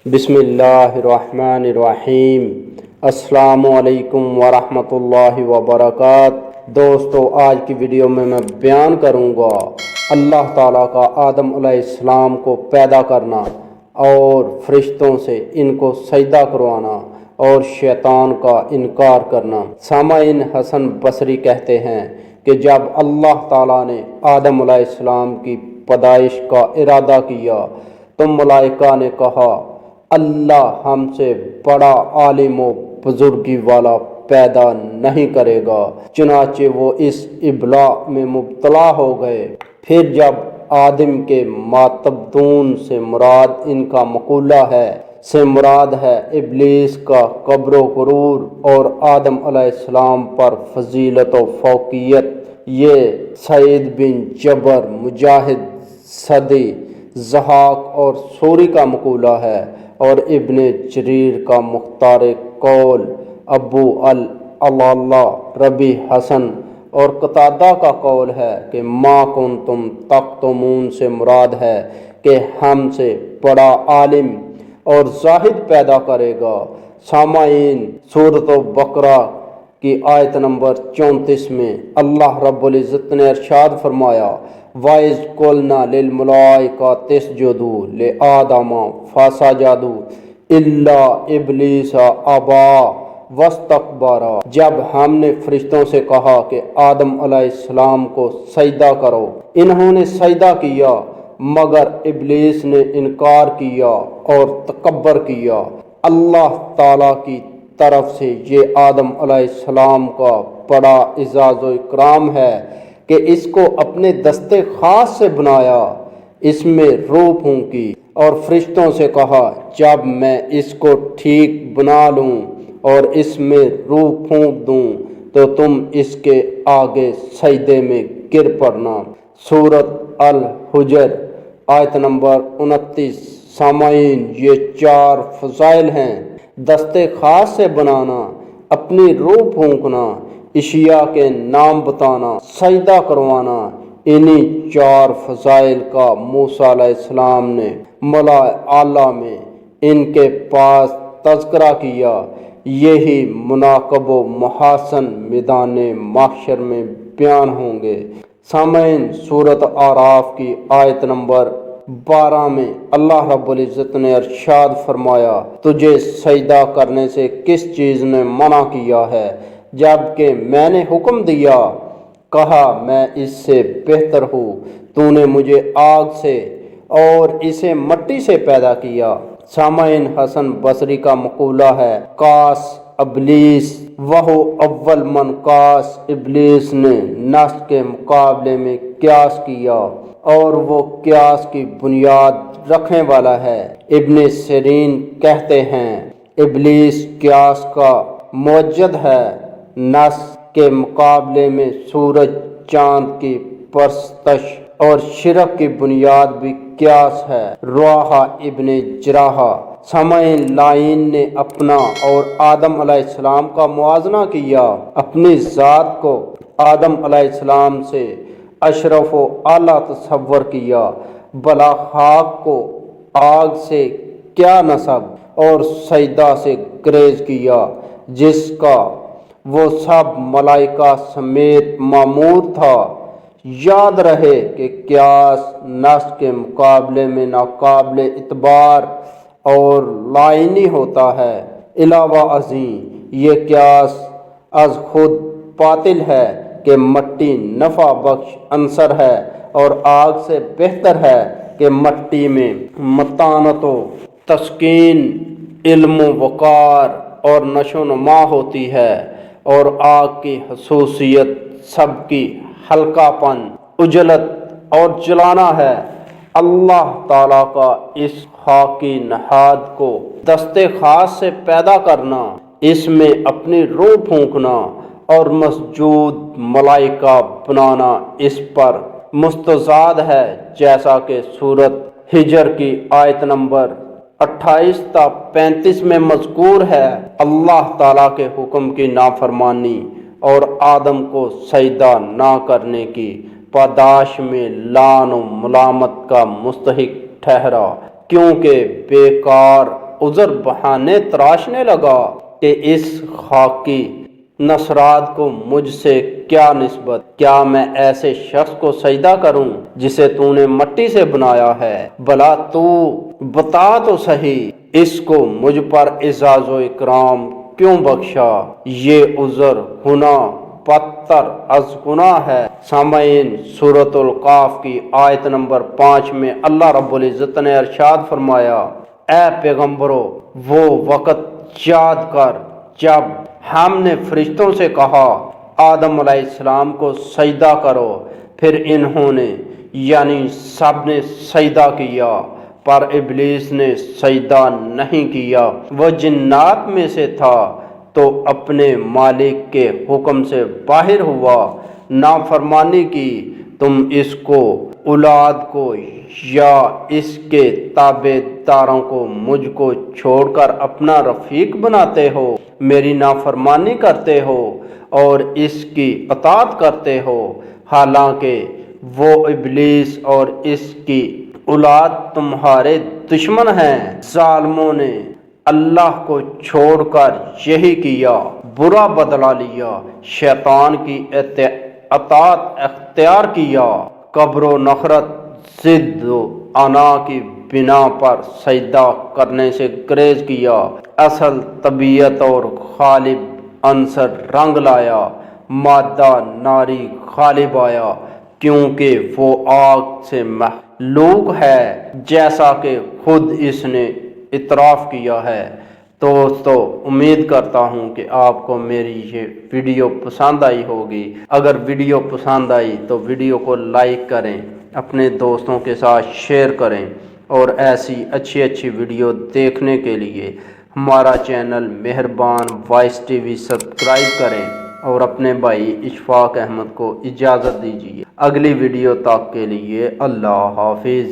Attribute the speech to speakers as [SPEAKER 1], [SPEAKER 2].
[SPEAKER 1] بسم اللہ الرحمن الرحیم۔ السلام علیکم ورحمۃ اللہ وبرکاتہ۔ دوستو، آج کی ویڈیو میں بیان کروں گا اللہ تعالیٰ کا آدم علیہ السلام کو پیدا کرنا اور فرشتوں سے ان کو سجدہ کروانا اور شیطان کا انکار کرنا۔ سامعین، حسن بصری کہتے ہیں کہ جب اللہ تعالیٰ نے آدم علیہ السلام کی پیدائش کا ارادہ کیا تو ملائکہ نے کہا اللہ ہم سے بڑا عالم و بزرگی والا پیدا نہیں کرے گا، چنانچہ وہ اس ابلاء میں مبتلا ہو گئے۔ پھر جب آدم کے ماتبدون سے مراد ان کا مقولہ ہے ابلیس کا کبر و غرور اور آدم علیہ السلام پر فضیلت و فوقیت، یہ سعید بن جبر، مجاہد، صدی، ضحاک اور سوری کا مقولہ ہے، اور ابن جریر کا مختار قول، ابو العلا، ربی، حسن اور قتادہ کا قول ہے کہ ما کنتم تکتمون سے مراد ہے کہ ہم سے بڑا عالم اور زاہد پیدا کرے گا۔ سامعین، سورۃ بقرہ کی آیت نمبر 34 میں اللہ رب العزت نے ارشاد فرمایا وَإِذْ قُلْنَا لِلْمَلَائِكَةِ اسْجُدُوا لِآدَمَ فَسَجَدُوا إِلَّا إِبْلِيسَ أَبَىٰ وَاسْتَكْبَرَ۔ جب ہم نے فرشتوں سے کہا کہ آدم علیہ السلام کو سجدہ کرو، انہوں نے سجدہ کیا مگر ابلیس نے انکار کیا اور تکبر کیا۔ اللہ تعالیٰ کی طرف سے یہ آدم علیہ السلام کا بڑا اعزاز و اکرام ہے کہ اس کو اپنے دستے خاص سے بنایا، اس میں روح پھونکی اور فرشتوں سے کہا جب میں اس کو ٹھیک بنا لوں اور اس میں روح پھونک دوں تو تم اس کے آگے سجدے میں گر پڑنا۔ سورۃ الحجر آیت نمبر 29۔ سامعین، یہ 4 فضائل ہیں: دستے خاص سے بنانا، اپنی روح پھونکنا، اشیاء کے نام بتانا، سجدہ کروانا۔ انہی 4 فضائل کا موسیٰ علیہ السلام نے ملا اعلیٰ میں ان کے پاس تذکرہ کیا۔ یہی مناقب و محاسن میدان محشر میں بیان ہوں گے۔ سامعین، سورۃ اعراف کی آیت نمبر 12 میں اللہ رب العزت نے ارشاد فرمایا تجھے سجدہ کرنے سے کس چیز نے منع کیا ہے؟ جبکہ میں نے حکم دیا، کہا میں اس سے بہتر ہوں، تو نے مجھے آگ سے اور اسے مٹی سے پیدا کیا۔ سامعین، حسن بصری کا مقولہ ہے کاس ابلیس وہ اول من کاس، ابلیس نے نفس کے مقابلے میں قیاس کیا اور وہ قیاس کی بنیاد رکھنے والا ہے۔ ابن سیرین کہتے ہیں ابلیس قیاس کا موجد ہے، نس کے مقابلے میں سورج چاند کی پرستش اور شرک کی بنیاد بھی قیاس ہے۔ رواحہ ابن جراح۔ سامعین، لائن نے اپنا اور آدم علیہ السلام کا موازنہ کیا، اپنی ذات کو آدم علیہ السلام سے اشرف و اعلیٰ تصور کیا، بلا خاک کو آگ سے کیا نسب اور سجدہ سے گریز کیا، جس کا وہ سب ملائکہ سمیت مامور تھا۔ یاد رہے کہ قیاس نص کے مقابلے میں ناقابل اعتبار اور لائنی ہوتا ہے۔ علاوہ ازیں یہ قیاس از خود باطل ہے کہ مٹی نفع بخش عنصر ہے اور آگ سے بہتر ہے کہ مٹی میں متانت و تسکین، علم و وقار اور نشو و نما ہوتی ہے، اور آگ کی خصوصیت سب کی ہلکا پن، اجلت اور جلانا ہے۔ اللہ تعالیٰ کا اس خاکی نہاد کو دستے خاص سے پیدا کرنا، اس میں اپنی روح پھونکنا اور مسجود ملائکہ بنانا اس پر مستزاد ہے، جیسا کہ سورۃ ہجر کی آیت نمبر 28 تا 35 میں مذکور ہے۔ اللہ تعالیٰ کے حکم کی نافرمانی اور آدم کو سجدہ نہ کرنے کی پاداش میں لعن و ملامت کا مستحق ٹھہرا، کیونکہ بیکار عذر بہانے تراشنے لگا کہ اس خاکی نصرات کو مجھ سے کیا نسبت، کیا میں ایسے شخص کو سجدہ کروں جسے تو نے مٹی سے بنایا ہے؟ بھلا تو بتا تو صحیح اس کو مجھ پر اعزاز و اکرام کیوں بخشا؟ یہ عذر ہونا بدتر از گناہ ہے۔ سامعین، سورۃ القاف کی آیت نمبر 5 میں اللہ رب العزت نے ارشاد فرمایا، اے پیغمبرو، وہ وقت یاد کر جب ہم نے فرشتوں سے کہا آدم علیہ السلام کو سجدہ کرو، پھر انہوں نے یعنی سب نے سجدہ کیا، پر ابلیس نے سجدہ نہیں کیا۔ وہ جنات میں سے تھا تو اپنے مالک کے حکم سے باہر ہوا، نافرمانی کی۔ تم اس کو، اولاد کو یا اس کے تابع داروں کو مجھ کو چھوڑ کر اپنا رفیق بناتے ہو، میری نافرمانی کرتے ہو اور اس کی اطاعت کرتے ہو، حالانکہ وہ ابلیس اور اس کی اولاد تمہارے دشمن ہیں۔ ظالموں نے اللہ کو چھوڑ کر یہی کیا، برا بدلہ لیا، شیطان کی اطاعت اختیار کیا، کبر و نفرت، ضد و انا کی بنا پر سجدہ کرنے سے گریز کیا، اصل طبیعت اور غالب عنصر رنگ لایا، مادہ ناری غالب آیا، کیونکہ وہ آگ سے مخلوق ہے جیسا کہ خود اس نے اعتراف کیا ہے۔ دوستو، امید کرتا ہوں کہ آپ کو میری یہ ویڈیو پسند آئی ہوگی۔ اگر ویڈیو پسند آئی تو ویڈیو کو لائک کریں، اپنے دوستوں کے ساتھ شیئر کریں، اور ایسی اچھی ویڈیو دیکھنے کے لیے ہمارا چینل مہربان وائس ٹی وی سبسکرائب کریں، اور اپنے بھائی اشفاق احمد کو اجازت دیجیے۔ اگلی ویڈیو تک کے لیے اللہ حافظ۔